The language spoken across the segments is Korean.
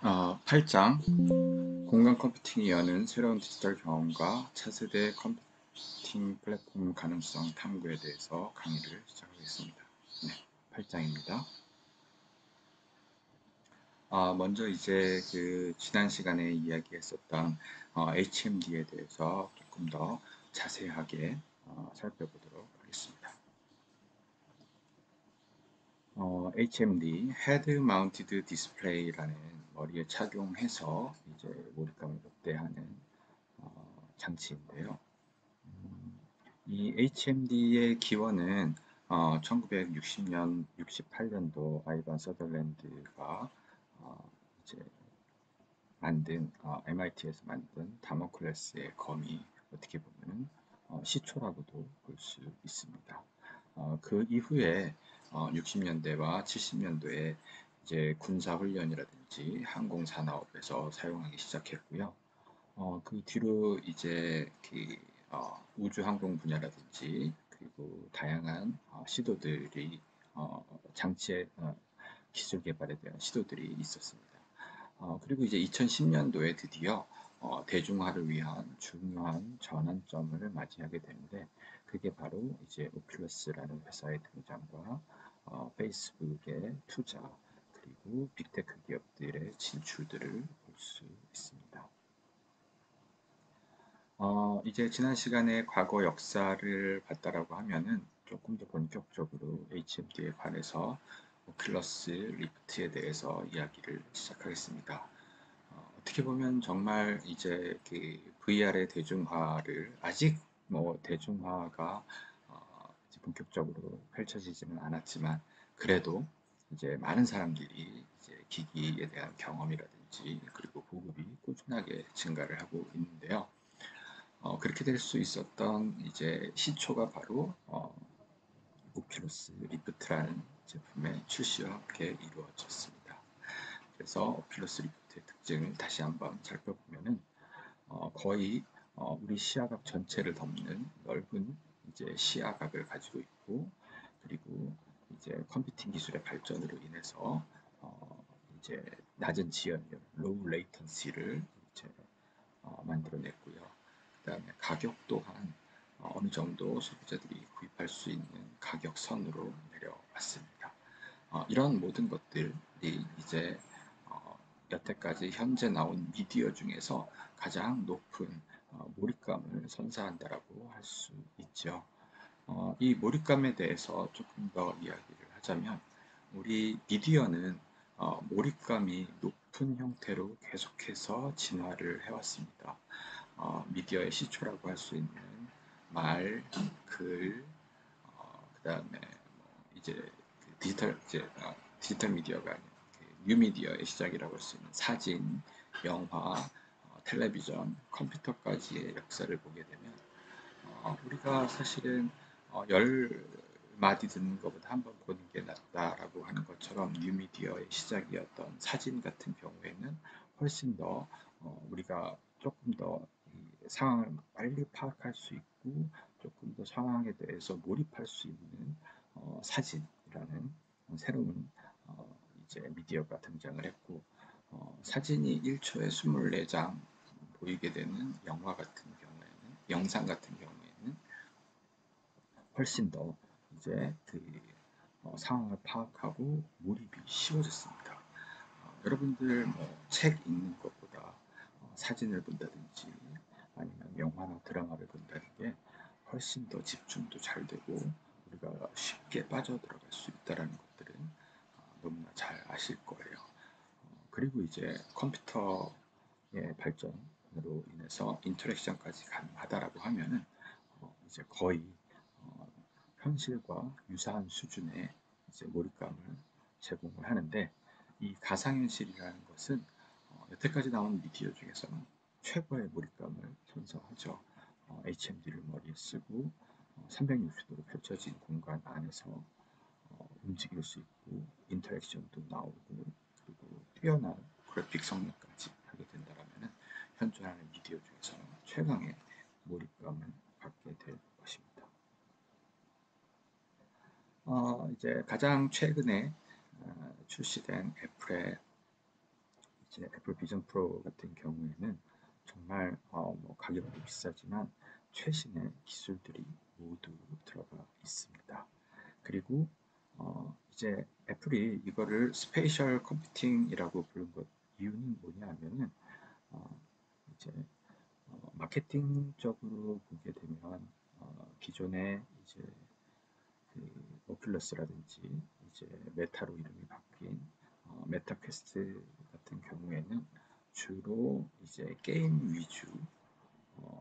8장 공간 컴퓨팅이 여는 새로운 디지털 경험과 차세대 컴퓨팅 플랫폼 가능성 탐구에 대해서 강의를 시작하겠습니다. 네, 8장입니다. 먼저 이제 지난 시간에 이야기했었던 HMD에 대해서 조금 더 자세하게 살펴보도록 하겠습니다. HMD, Head Mounted Display라는 머리에 착용해서 이제 몰입감을 극대화하는 장치인데요. 이 HMD의 기원은 1960년, 68년도 아이반 서더랜드가 이제 만든 MIT에서 만든 다모클레스의 검이 어떻게 보면 시초라고도 볼 수 있습니다. 그 이후에 60년대와 70년도에 이제 군사 훈련이라든지 항공 산업에서 사용하기 시작했고요. 그 뒤로 이제 우주 항공 분야라든지 그리고 다양한 시도들이 장치의 기술 개발에 대한 시도들이 있었습니다. 그리고 이제 2010년도에 드디어 대중화를 위한 중요한 전환점을 맞이하게 되는데 그게 바로 이제 오큘러스라는 회사의 등장과 페이스북의 투자 그리고 빅테크 기업들의 진출들을 볼 수 있습니다. 이제 지난 시간에 과거 역사를 봤다라고 하면은 조금 더 본격적으로 HMD에 관해서 오큘러스 리프트에 대해서 이야기를 시작하겠습니다. 어떻게 보면 정말 이제 VR의 대중화를 아직 뭐 대중화가 이제 본격적으로 펼쳐지지는 않았지만 그래도 이제 많은 사람들이 이제 기기에 대한 경험이라든지 그리고 보급이 꾸준하게 증가를 하고 있는데요. 그렇게 될 수 있었던 이제 시초가 바로 오큘러스 리프트라는 제품의 출시와 함께 이루어졌습니다. 그래서 오큘러스 리프트의 특징을 다시 한번 살펴보면은 거의 우리 시야각 전체를 덮는 넓은 이제 시야각을 가지고 있고 그리고 이제 컴퓨팅 기술의 발전으로 인해서 이제 낮은 지연율, 로우 레이턴시를 이제 만들어냈고요. 그다음에 가격 또한 어느 정도 소비자들이 구입할 수 있는 가격선으로 내려왔습니다. 이런 모든 것들이 이제 여태까지 현재 나온 미디어 중에서 가장 높은 몰입감을 선사한다라고 할 수 있죠. 이 몰입감에 대해서 조금 더 이야기를 하자면 우리 미디어는 몰입감이 높은 형태로 계속해서 진화를 해왔습니다. 미디어의 시초라고 할 수 있는 말, 글, 그다음에 뭐 이제 디지털 미디어가 아닌 뉴미디어의 시작이라고 할 수 있는 사진, 영화, 텔레비전, 컴퓨터까지의 역사를 보게 되면 우리가 사실은 열 마디 듣는 것보다 한 번 보는 게 낫다라고 하는 것처럼 뉴미디어의 시작이었던 사진 같은 경우에는 훨씬 더 우리가 조금 더 상황을 빨리 파악할 수 있고 조금 더 상황에 대해서 몰입할 수 있는 사진이라는 새로운 이제 미디어가 등장을 했고 사진이 1초에 24장 보이게 되는 영화 같은 경우에는 영상 같은 경우에는 훨씬 더 이제 상황을 파악하고 몰입이 쉬워졌습니다. 여러분들 뭐 책 읽는 것보다 사진을 본다든지 아니면 영화나 드라마를 본다는 게 훨씬 더 집중도 잘 되고 우리가 쉽게 빠져들어갈 수 있다는 것들은 너무나 잘 아실 거예요. 그리고 이제 컴퓨터의 발전으로 인해서 인터랙션까지 가능하다라고 하면은 이제 거의 어, 현실과 유사한 수준의 이제 몰입감을 제공을 하는데 이 가상현실이라는 것은 여태까지 나온 미디어 중에서는 최고의 몰입감을 선사하죠. HMD를 머리에 쓰고 360도로 펼쳐진 공간 안에서 움직일 수 있고 인터랙션도 나오고 그리고 뛰어난 그래픽 성능까지 하게 된다면 현존하는 미디어 중에서는 최강의 몰입감을 갖게 될 것입니다. 이제 가장 최근에 출시된 애플의 이제 애플 비전 프로 같은 경우에는 정말 뭐 가격도 비싸지만 최신의 기술들이 모두 들어가 있습니다. 그리고 이제 애플이 이거를 스페이셜 컴퓨팅이라고 부른 것 이유는 뭐냐 하면은 어, 이제 마케팅적으로 보게 되면 기존에 이제 그 오큘러스라든지 이제 메타로 이름이 바뀐 메타 퀘스트 같은 경우에는 주로 이제 게임 위주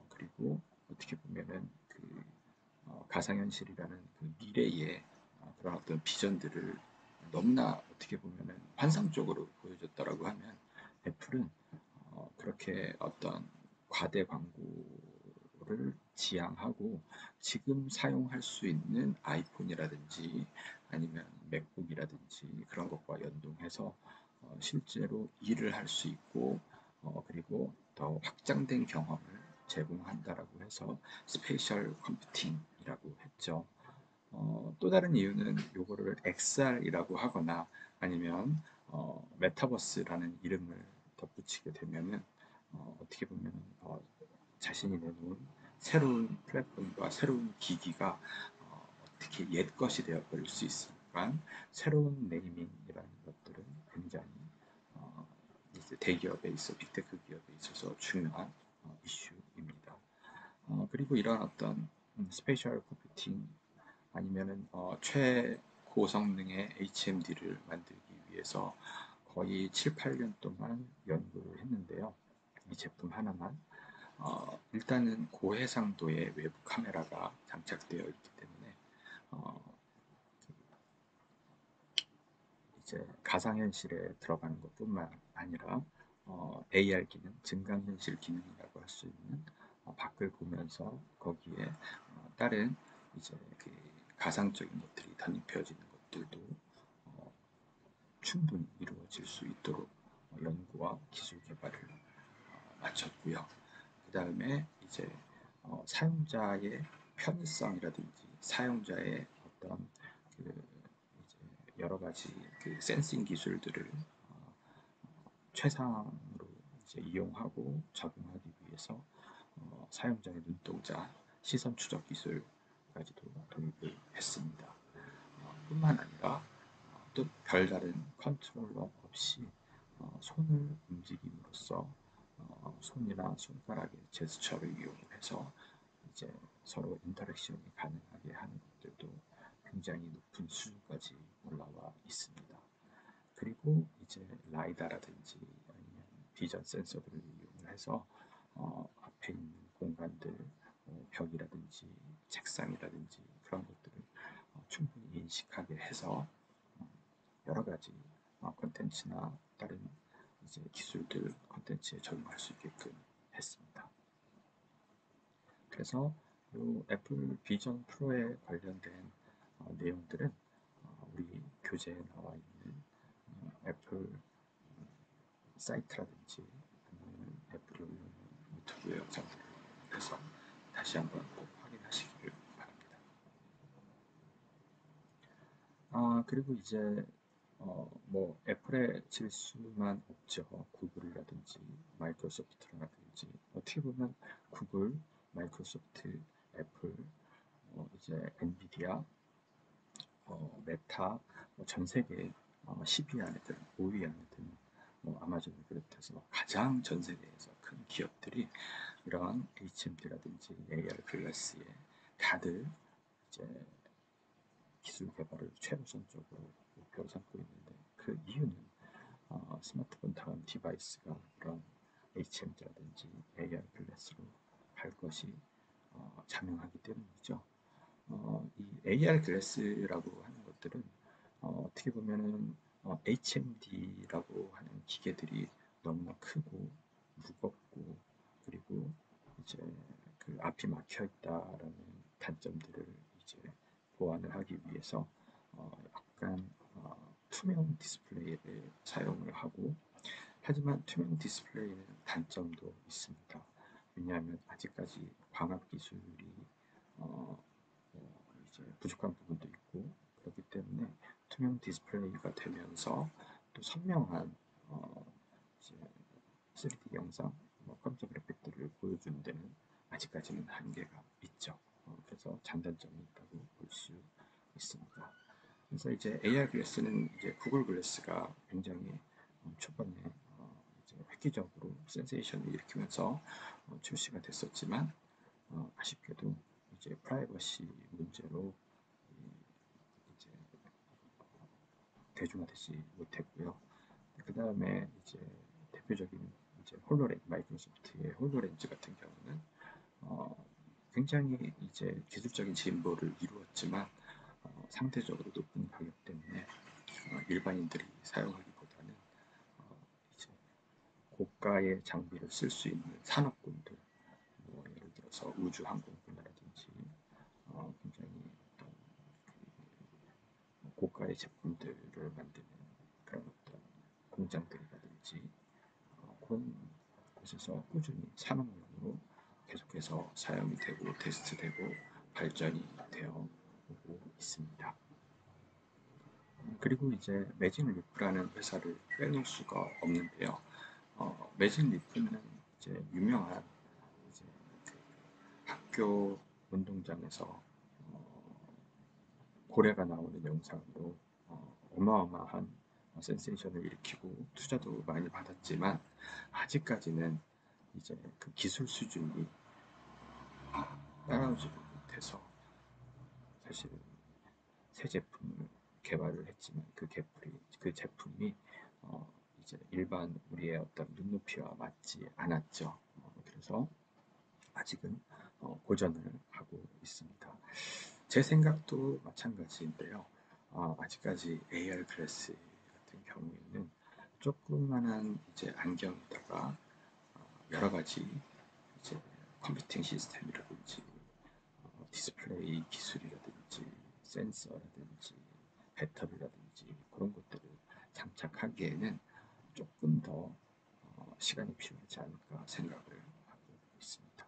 그리고 어떻게 보면은 그 가상현실이라는 그 미래의 그런 어떤 비전들을 너무나 어떻게 보면은 환상적으로 보여줬다라고 하면 애플은 그렇게 어떤 과대 광고를 지양하고 지금 사용할 수 있는 아이폰이라든지 아니면 맥북이라든지 그런 것과 연동해서 실제로 일을 할 수 있고 그리고 더 확장된 경험을 제공한다라고 해서 스페이셜 컴퓨팅이라고 했죠. 또 다른 이유는 요거를 XR이라고 하거나 아니면 메타버스라는 이름을 덧붙이게 되면은 어떻게 보면 자신이 내놓은 새로운 플랫폼과 새로운 기기가 어떻게 옛 것이 되어 버릴 수 있으니까 새로운 네이밍이라는 것들은 굉장히 어, 이제 대기업에 있어 빅테크 기업에 있어서 중요한 이슈입니다. 그리고 이런 어떤 스페셜 컴퓨팅 아니면은 최고성능의 HMD를 만들기 위해서 거의 7, 8년 동안 연구를 했는데요. 이 제품 하나만 일단은 고해상도의 외부 카메라가 장착되어 있기 때문에 어, 이제 가상현실에 들어가는 것뿐만 아니라 AR 기능, 증강현실 기능이라고 할 수 있는 밖을 보면서 거기에 다른 이제 그 가상적인 것들이 덧입혀지는 것들도 어, 충분히 이루어질 수 있도록 연구와 기술 개발을 마쳤고요. 그 다음에 이제 사용자의 편의성이라든지 사용자의 어떤 그 이제 여러 가지 그 센싱 기술들을 최상으로 이제 이용하고 적용하기 위해서 사용자의 눈동자 시선 추적 기술까지도 도입을 했습니다. 뿐만 아니라 또 별다른 컨트롤러 없이 손을 움직임으로써 손이나 손가락의 제스처를 이용해서 이제 서로 인터랙션이 가능하게 하는 것들도 굉장히 높은 수준까지 올라와 있습니다. 그리고 이제 라이다라든지 아니면 비전 센서들을 이용해서 앞에 있는 공간들, 벽이라든지 책상이라든지 그런 것들을 충분히 인식하게 해서 어, 여러 가지 콘텐츠나 다른 이제 기술들 콘텐츠에 적용할 수 있게끔 했습니다. 그래서 이 애플 비전 프로에 관련된 내용들은 우리 교재에 나와 있는 애플 사이트라든지 아니면 애플을 유튜브 영상들을 해서 다시 한번 꼭 확인하시기를 바랍니다. 그리고 이제 뭐 애플의 질수만 없죠. 구글이라든지 마이크로소프트라든지 어떻게 보면 구글, 마이크로소프트, 애플, 이제 엔비디아, 메타, 전 세계 10위 안에 드는 5위 안에 드는 아마존을 비롯해서 가장 전 세계에서 큰 기업들이 이러한 HMD라든지 AR 글라스에 다들 이제 기술 개발을 최우선적으로 목표로 삼고 있는데 그 이유는 스마트폰 다음 디바이스가 그런 HMD라든지 AR 글라스로 갈 것이 자명하기 때문이죠. 이 AR 글래스라고 하는 것들은 떻게 보면은 HMD라고 하는 기계들이 너무나 크고 무겁고 그리고 이제 그 앞이 막혀 있다라는 단점들을 이제 보완을 하기 위해서 약간 투명 디스플레이를 사용을 하고 하지만 투명 디스플레이는 단점도 있습니다. 왜냐하면 아직까지 광학 기술이 어, 이제 부족한 부분도 있고 그렇기 때문에 투명 디스플레이가 되면서 또 선명한 어, 이제 3D 영상, 컴퓨터 그래픽들을 보여주는 데는 아직까지는 한계가 있죠. 그래서 장단점이 있다고 볼 수 있습니다. 그래서 이제 AR 글래스는 이제 구글 글래스가 굉장히 초반에 이제 획기적으로 센세이션을 일으키면서 출시가 됐었지만 아쉽게도 이제 프라이버시 문제로 이제 대중화되지 못했고요. 그 다음에 이제 대표적인 이제 홀로렌즈, 마이크로소프트의 홀로렌즈 같은 경우는 굉장히 이제 기술적인 진보를 이루었지만 상대적으로 높은 가격 때문에 일반인들이 사용하기보다는 이제 고가의 장비를 쓸 수 있는 산업군들, 예를 들어서 우주항공분야라든지 굉장히 어떤 고가의 제품들을 만드는 그런 어떤 공장들이라든지 그런 곳에서 꾸준히 산업용으로 계속해서 사용이 되고 테스트되고 발전이 되어 오고 있습니다. 그리고 이제 매진 리프라는 회사를 빼놓을 수가 없는데요. 매진 리프는 이제 유명한 이제 그 학교 운동장에서 고래가 나오는 영상으로 어마어마한 센세이션을 일으키고 투자도 많이 받았지만 아직까지는 이제 그 기술 수준이 따라오지 못해서 사실 새 제품을 개발을 했지만 그 제품이 이제 일반 우리의 어떤 눈높이와 맞지 않았죠. 그래서 아직은 고전을 하고 있습니다. 제 생각도 마찬가지인데요. 아직까지 AR 글래스 같은 경우에는 조그만한 이제 안경에다가 여러 가지 이제 컴퓨팅 시스템이라든지 디스플레이 기술이라든지 센서라든지 배터리라든지 그런 것들을 장착하기에는 조금 더 시간이 필요하지 않을까 생각을 하고 있습니다.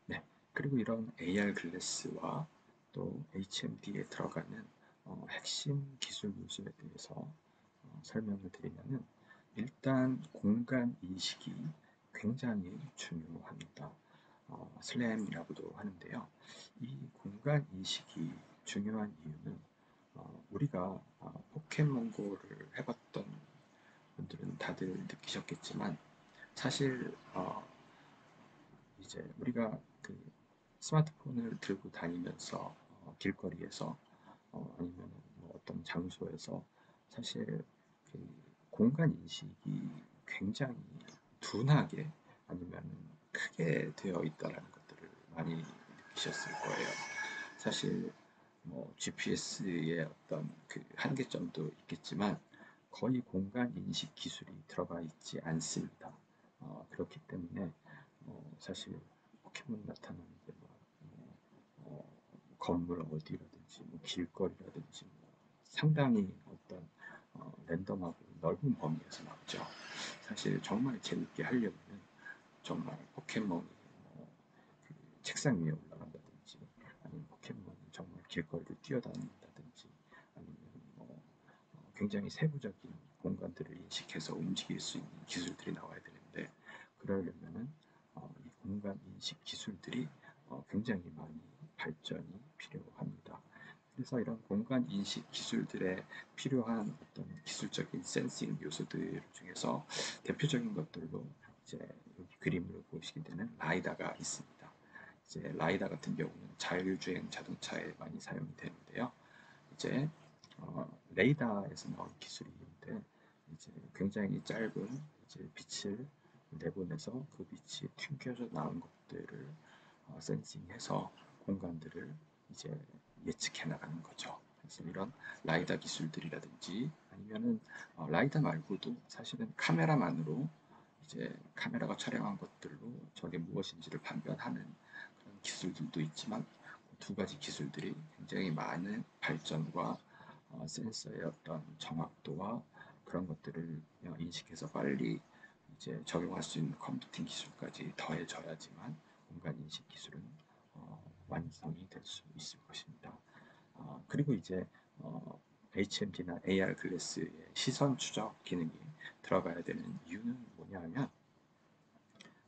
네, 그리고 이런 AR 글래스와 또 HMD에 들어가는 핵심 기술 요소에 대해서 설명을 드리면은 일단 공간 인식이 굉장히 중요합니다. 슬램이라고도 하는데요. 이 공간 인식이 중요한 이유는 우리가 포켓몬고를 해봤던 분들은 다들 느끼셨겠지만 사실 이제 우리가 그 스마트폰을 들고 다니면서 길거리에서 아니면 뭐 어떤 장소에서 사실 그 공간 인식이 굉장히 둔하게 아니면 크게 되어 있다는 것들을 많이 느끼셨을 거예요. 사실 뭐 GPS의 어떤 그 한계점도 있겠지만 거의 공간 인식 기술이 들어가 있지 않습니다. 그렇기 때문에 사실 포켓몬 나타나는 게뭐 건물 어디라든지 뭐 길거리라든지 뭐 상당히 어떤 랜덤하고 넓은 범위에서 나오죠. 사실 정말 재밌게 하려면은 정말 포켓몬이 그 책상 위에 올라간다든지 아니면 포켓몬이 정말 길거리를 뛰어다닌다든지 아니면 뭐 굉장히 세부적인 공간들을 인식해서 움직일 수 있는 기술들이 나와야 되는데 그러려면은 이 공간 인식 기술들이 굉장히 많이 발전이 필요합니다. 그래서 이런 공간 인식 기술들에 필요한 어떤 기술적인 센싱 요소들 중에서 대표적인 것들로 이제 여기 그림으로 보시게 되는 라이다가 있습니다. 이제 라이다 같은 경우는 자율주행 자동차에 많이 사용이 되는데요. 이제 레이더에서 나온 기술인데 이제 굉장히 짧은 이제 빛을 내보내서 그 빛이 튕겨져 나온 것들을 센싱해서 공간들을 이제 예측해 나가는 거죠. 그래서 이런 라이다 기술들이라든지 아니면은 라이다 말고도 사실은 카메라만으로 이제 카메라가 촬영한 것들로 저게 무엇인지를 판별하는 그런 기술들도 있지만 두 가지 기술들이 굉장히 많은 발전과 센서의 어떤 정확도와 그런 것들을 인식해서 빨리 이제 적용할 수 있는 컴퓨팅 기술까지 더해져야지만 공간 인식 기술은 완성이 될 수 있을 것입니다. 그리고 이제 HMD나 AR 글래스의 시선 추적 기능이 들어가야 되는 이유는 뭐냐면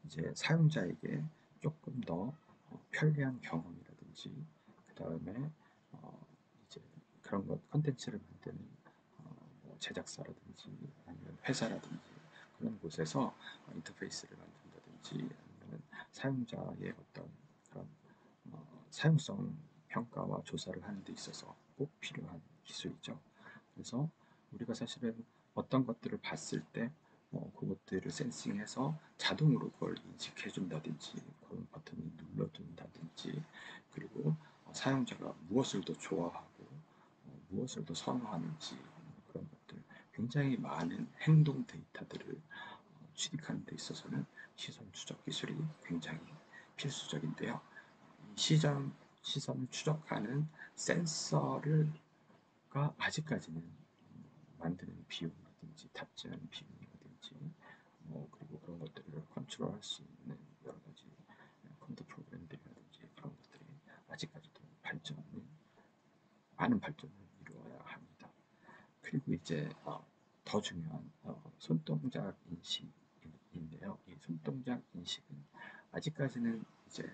이제 사용자에게 조금 더 편리한 경험이라든지 그 다음에 이제 그런 것 컨텐츠를 만드는 뭐 제작사라든지 아니면 회사라든지 그런 곳에서 인터페이스를 만든다든지 아니면 사용자의 어떤 그런 사용성 평가와 조사를 하는 데 있어서 꼭 필요한 기술이죠. 그래서 우리가 사실은 어떤 것들을 봤을 때 그것들을 센싱해서 자동으로 그걸 인식해 준다든지 그런 버튼을 눌러준다든지 그리고 사용자가 무엇을 더 좋아하고 무엇을 더 선호하는지 그런 것들 굉장히 많은 행동 데이터들을 취득하는 데 있어서는 시선 추적 기술이 굉장히 필수적인데요. 시선을 추적하는 센서가 아직까지는 만드는 비용이라든지 탑재하는 비용이라든지 그리고 그런 것들을 컨트롤할 수 있는 여러 가지 컴퓨터 프로그램들이라든지 그런 것들이 아직까지도 많은 발전을 이루어야 합니다. 그리고 이제 더 중요한 손동작 인식인데요. 이 손동작 인식은 아직까지는 이제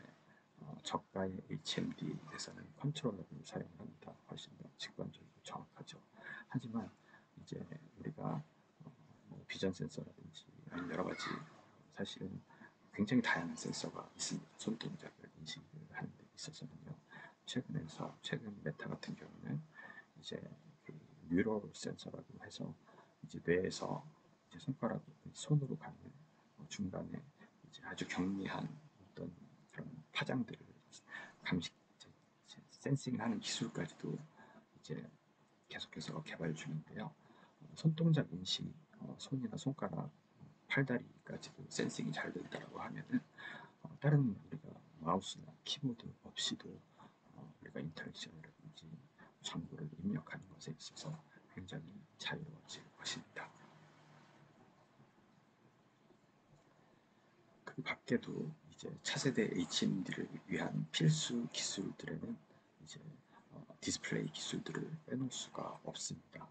저가의 HMD에서는 컨트롤러를 사용을 합니다. 훨씬 더 직관적이고 정확하죠. 하지만 이제 우리가 뭐 비전 센서라든지 아니면 여러 가지 사실은 굉장히 다양한 센서가 있습니다. 손동작을 인식을 하는 데 있어서는요. 최근 메타 같은 경우는 이제 그 뉴럴 센서라고 해서 이제 뇌에서 이제 손으로 가는 중간에 이제 아주 경미한 어떤 그런 파장들을 감식 센싱하는 기술까지도 이제 계속해서 개발 중인데요. 손동작 인식, 손이나 손가락, 팔다리까지도 센싱이 잘 된다고 하면은 다른 우리가 마우스나 키보드 없이도 우리가 인터랙션이라든지 정보를 입력하는 것에 있어서 굉장히 자유로워질 것입니다. 그 밖에도 이제 차세대 HMD를 위한 필수 기술들에는 이제 디스플레이 기술들을 빼놓을 수가 없습니다.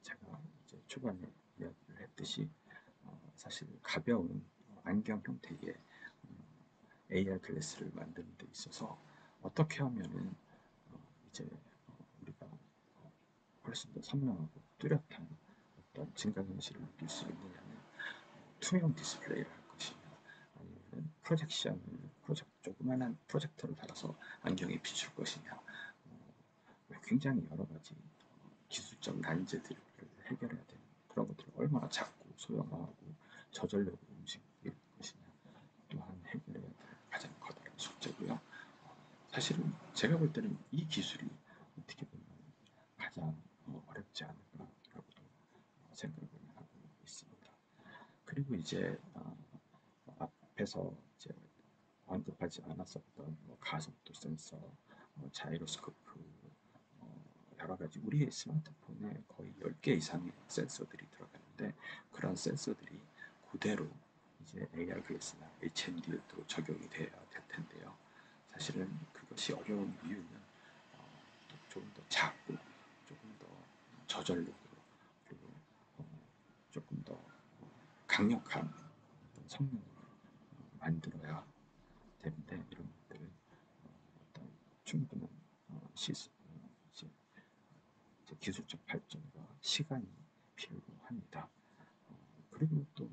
제가 이제 초반에 이야기를 했듯이 사실 가벼운 안경 형태의 AR 글래스를 만드는 데 있어서 어떻게 하면은 이제 우리가 훨씬 더 선명하고 뚜렷한 어떤 증강현실을 느낄 수 있느냐는 투명 디스플레이를 할 것이냐 아니면 조그만한 프로젝터를 달아서 안경에 비출 것이냐 굉장히 여러 가지 기술적 난제들을 해결해야 되는 그런 것들을 얼마나 작고 소형화하고 저전력으로 움직일 것이냐 또한 해결해야 될 가장 커다란 숙제고요. 사실은 제가 볼 때는 이 기술이 어떻게 보면 가장 어렵지 않을까라고도 생각을 하고 있습니다. 그리고 이제 앞에서 이제 언급하지 않았었던 가속도 센서, 자이로스코프, 여러 가지 우리의 스마트폰에 거의 10개 이상의 센서들이 들어가는데 그런 센서들이 그대로 이제 AR 글래스나 HMD에도 적용이 돼야 될 텐데요. 사실은 그것이 어려운 이유는 조금 더 작고 조금 더 저전력으로 그리고 조금 더 강력한 성능을 만들어야 되는데 이런 것들은 어떤 충분한 시스 이제 기술적 발전과 시간이 필요합니다. 그리고 또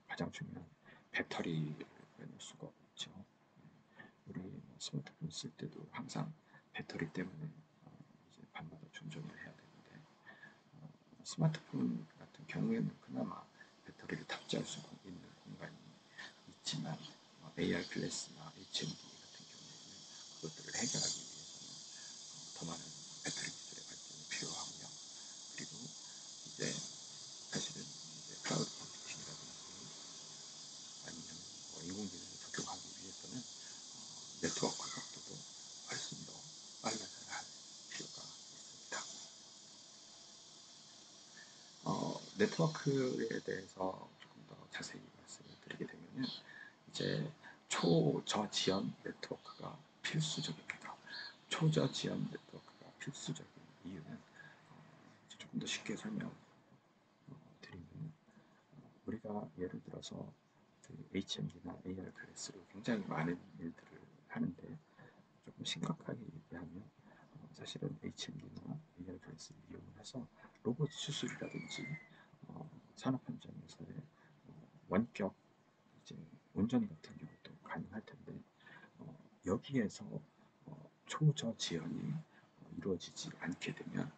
가장 중요한 배터리를 빼놓을 수가 없죠. 우리 스마트폰 쓸 때도 항상 배터리 때문에 이제 밤마다 충전을 해야 되는데 스마트폰 같은 경우에는 그나마 배터리를 탑재할 수 있는 공간이 있지만 AR 글래스나 HMD 같은 경우에는 그것들을 해결하기 위해서는 더 많은 배터리 기술의 발전이 필요하고요. 그리고 이제 사실은 이제 클라우드 컴퓨팅이라든지 아니면 인공지능을 적용하기 위해서는 네트워크 속도도 훨씬 더 빨라져야 할 필요가 있습니다. 네트워크에 대해서 조금 더 자세히 말씀을 드리게 되면은 이제 초저지연 네트워크가 필수적입니다. 초저지연 네트워크가 필수적인 이유는 조금 더 쉽게 설명드리면, 우리가 예를 들어서 그 HMD나 AR 클래스로 굉장히 많은 일들을 하는데, 조금 심각하게 얘기하면 사실은 HMD나 AR 클래스를 이용해서 로봇 수술이라든지 산업 현장에서의 원격 이제 운전 같은 경우도 가능할 텐데, 여기에서 초저 지연이 이루어지지 않게 되면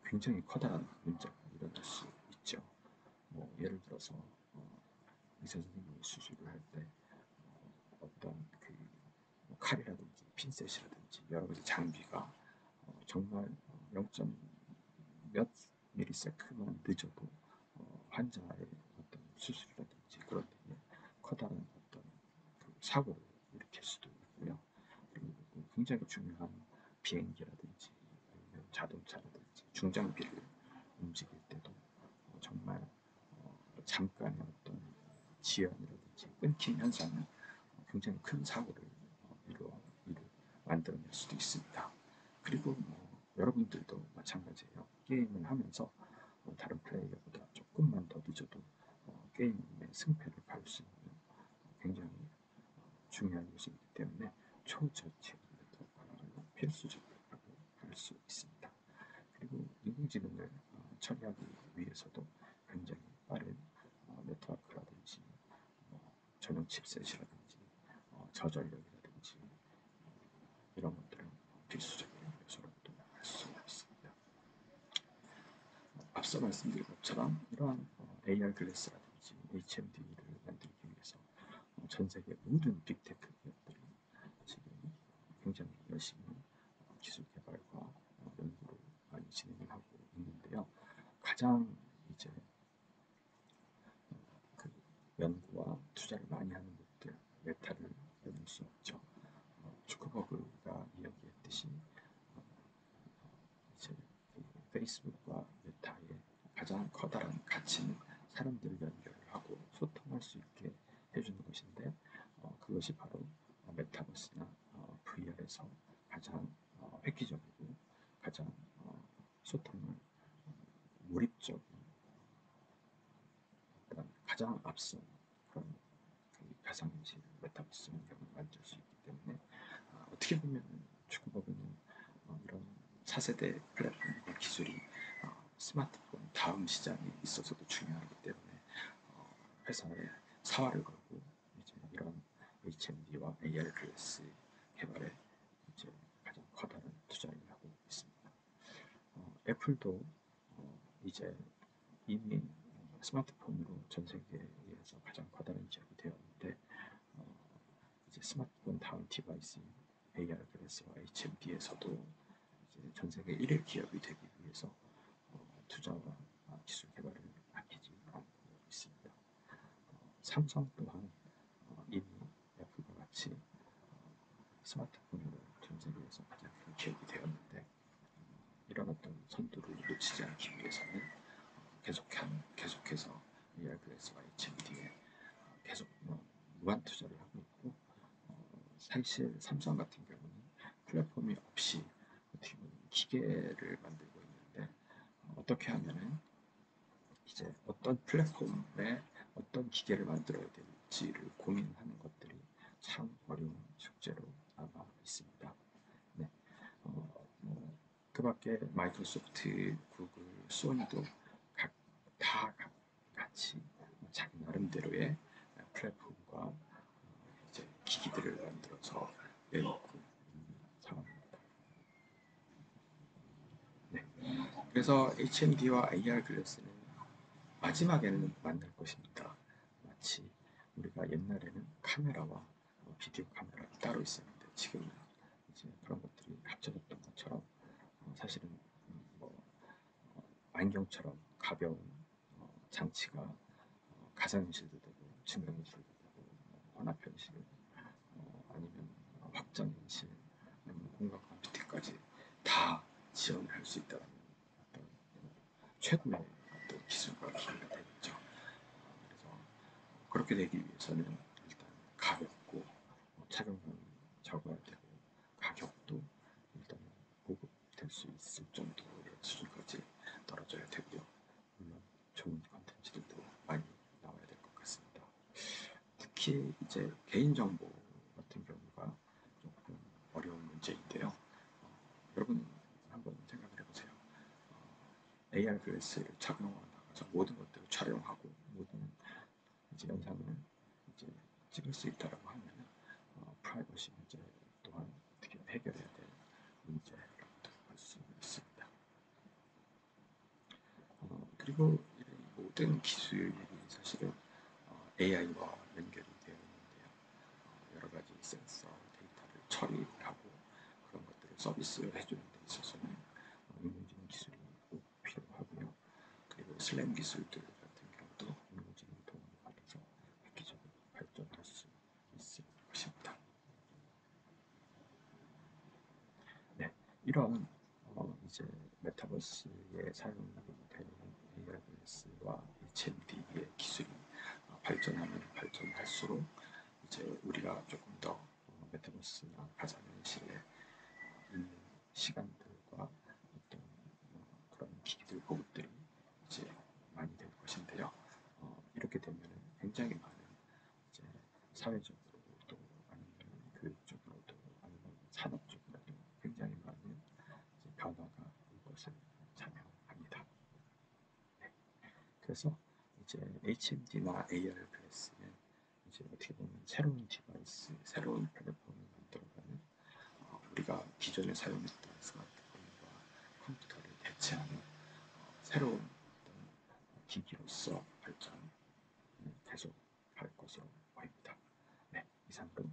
굉장히 커다란 문제가 일어날 수 있죠. 예를 들어서 의사 선생님이 수술을 할 때 어떤 칼이라든지 핀셋이라든지 여러 가지 장비가 정말 0. 몇 미리세컨만 늦어도 환자의 어떤 수술이라든지 그런 데에 커다란 어떤 사고를 일으킬 수도 있고요. 그리고 굉장히 중요한 비행기라든지 아니면 자동차라든지 중장비를 움직일 때도 정말 잠깐의 어떤 지연이라든지 끊김 현상은 굉장히 큰 사고를 만들어낼 수도 있습니다. 그리고 여러분들도 마찬가지예요. 게임을 하면서 다른 플레이어보다 조금만 더 늦어도 게임의 승패를 가릴 수 있는 굉장히 중요한 요소이기 때문에 초저체력 네트워크가 필수적이라고 할 수 있습니다. 그리고 인공지능을 처리하기 위해서도 굉장히 빠른 네트워크라든지 전용 칩셋이라든지 저전력이라든지 이런 것들은 필수적인 요소라고도 할 수 있습니다. 앞서 말씀드린 것처럼 이러한 AR 글래스라든지 HMD를 만들기 위해서 전 세계 모든 빅테크 기업들이 지금 굉장히 열심히 기술 개발과 연구를 많이 진행을 하고 있는데요. 가장 이제 그 연구와 투자를 많이 하는 곳들, 메타를 빼놓을 수 없죠. 주커버그가 이야기했듯이 이제 페이스북과 메타의 가장 커다란 가치는 사람들을 연결을 하고 소통할 수 있게 해주는 것인데, 그것이 바로 메타버스나 VR에서 가장 획기적이고 가장 소통을 몰입적인 가장 앞선 그런 가상현실 메타버스 환경을 만들 수 있기 때문에 어떻게 보면 주커버그는 이런 차세대 플랫폼과 기술이 스마트폰 다음 시장에 있어서도 중요하기 때문에 회사에 사활을 걸고 이제 이런 HMD와 AR 글래스 개발에 이제 가장 커다란 투자를 하고 있습니다. 애플도 이제 이미 스마트폰으로 전 세계에서 가장 커다란 기업이 되었는데, 이제 스마트폰 다음 디바이스인 AR 글래스와 HMD에서도 이제 전 세계 1위 기업이 되기 위해서 투자와 기술 개발을 아끼지 않고 있습니다. 삼성 또한 이미 애플과 같이 스마트폰으로 전 세계에서 가장 큰 기업이 되었는데, 이런 어떤 선두를 놓치지 않기 위해서는 계속해서 AR 글래스와 HMD에 계속 무한 투자를 하고 있고, 사실 삼성 같은 경우는 플랫폼이 없이 어떻게 보면 기계를 만들고 있는데, 어떻게 하면은 이제 어떤 플랫폼에 어떤 기계를 만들어야 될지를 고민하는 것들이 참 어려운 숙제로 남아 있습니다. 네. 그 밖에 마이크로소프트, 구글, 소니도 다 같이 자기 나름대로의 플랫폼과 이제 기기들을 만들어서 내놓고 있는 상황입니다. 네. 그래서 HMD와 AR 글래스는 마지막에는 만날 것입니다. 마치 우리가 옛날에는 카메라와 비디오 카메라가 따로 있었는데 지금은 이제 그런 것들이 합쳐졌던 것처럼 사실은 안경처럼 가벼운 장치가 가상현실도 되고 증강현실도 되고 혼합현실 아니면 확장현실 아니면 공간 컴퓨팅까지 다 지원을 할 수 있다는 어떤 최고의 어떤 기술과 기회가 되겠죠. 그래서 그렇게 되기 위해서는 일단 가볍고 착용감이 적어야 되고 가격도 일단 보급될 수 있을 정도의 수준까지 떨어져야 되고요. 물론 좋은 컨텐츠들도 많이 나와야 될 것 같습니다. 특히 이제 개인정보 같은 경우가 조금 어려운 문제인데요. 여러분 한번 생각을 해보세요. AR 글래스를 착용하고 나가서 모든 것들을 촬영하고 모든 이제 영상을 이제 찍을 수 있다라고 하면 프라이버시 문제 또한 어떻게 해결해야 될 문제라고도 할 수 있습니다. 그리고 이 모든 기술이 사실은 AI와 연결이 되어 있는데요. 여러 가지 센서 데이터를 처리하고 그런 것들을 서비스를 해주는 데 있어서는 인공지능 기술이 꼭 필요하고요. 그리고 슬램 기술들 같은 경우도 인공지능 도움을 받아서 획기적으로 발전할 수 있을 것입니다. 네, 이런 이제 메타버스에 사용이 되는 AR 글래스와 HMD의 기술이 발전하면 발전할수록 이제 우리가 조금 더 메타버스나 가상현실에 있는 시간들과 어떤 그런 기기들 보급들이 이제 많이 될 것인데요. 이렇게 되면 굉장히 많은 이제 사회적으로도 아니면 교육적으로도 아니면 산업적으로도 굉장히 많은 이제 변화가 올 것을 자명합니다. 네. 그래서 이제 HMD나 AR 글래스는 이제 어떻게 보면 새로운 디바이스, 새로운 플랫폼을 만들어가는 우리가 기존에 사용했던 스마트폰과 컴퓨터를 대체하는 새로운 어떤 기기로서 발전을 계속할 것으로 보입니다. 네, 이상으로